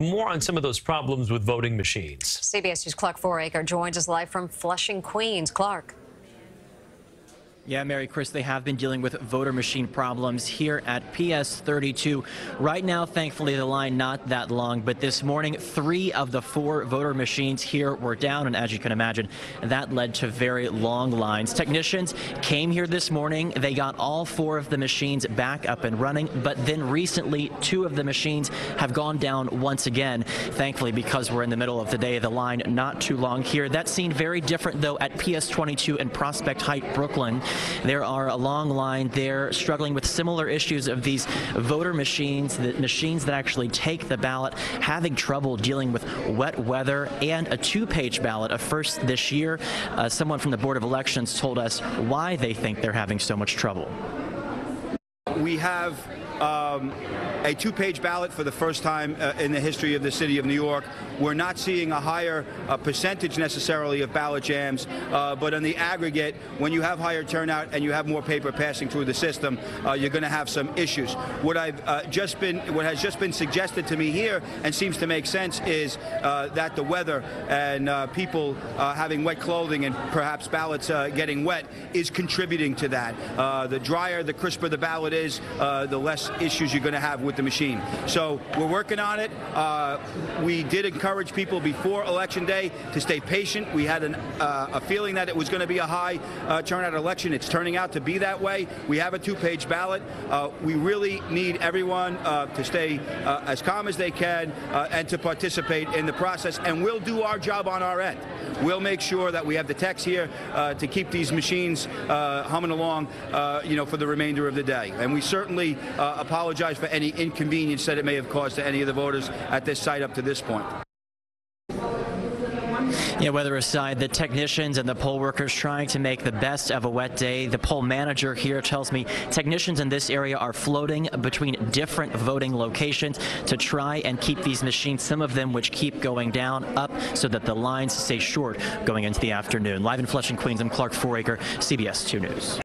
More on some of those problems with voting machines. CBS News' Clark Fouraker joins us live from Flushing, Queens. Clark. Yeah, Mary Chris, they have been dealing with voter machine problems here at PS 32. Right now, thankfully, the line not that long, but this morning, 3 of the 4 voter machines here were down, and as you can imagine, that led to very long lines. Technicians came here this morning. They got all 4 of the machines back up and running, but then recently, 2 of the machines have gone down once again. Thankfully, because we're in the middle of the day, the line not too long here. That scene very different, though, at PS 22 in Prospect Heights, Brooklyn. There are a long line there struggling with similar issues of these voter machines, the machines that actually take the ballot, having trouble dealing with wet weather and a 2-page ballot, a first this year. Someone from the Board of Elections told us why they think they're having so much trouble. We have a 2-page ballot for the first time in the history of the city of New York. We're not seeing a higher percentage necessarily of ballot jams, but on the aggregate, when you have higher turnout and you have more paper passing through the system, you're going to have some issues. What has just been suggested to me here and seems to make sense is that the weather and people having wet clothing and perhaps ballots getting wet is contributing to that. The drier, the crisper the ballot is, the less issues you're going to have with the machine. So we're working on it. We did encourage people before Election Day to stay patient. We had a feeling that it was going to be a high turnout election. It's turning out to be that way. We have a 2-page ballot. We really need everyone to stay as calm as they can and to participate in the process. And we'll do our job on our end. We'll make sure that we have the techs here to keep these machines humming along, for the remainder of the day. And we certainly apologize for any inconvenience that it may have caused to any of the voters at this site up to this point. Yeah, weather aside, the technicians and the poll workers trying to make the best of a wet day. The poll manager here tells me technicians in this area are floating between different voting locations to try and keep these machines, some of them which keep going down, up so that the lines stay short going into the afternoon. Live in Flushing, Queens, I'm Clark Fouraker, CBS 2 News.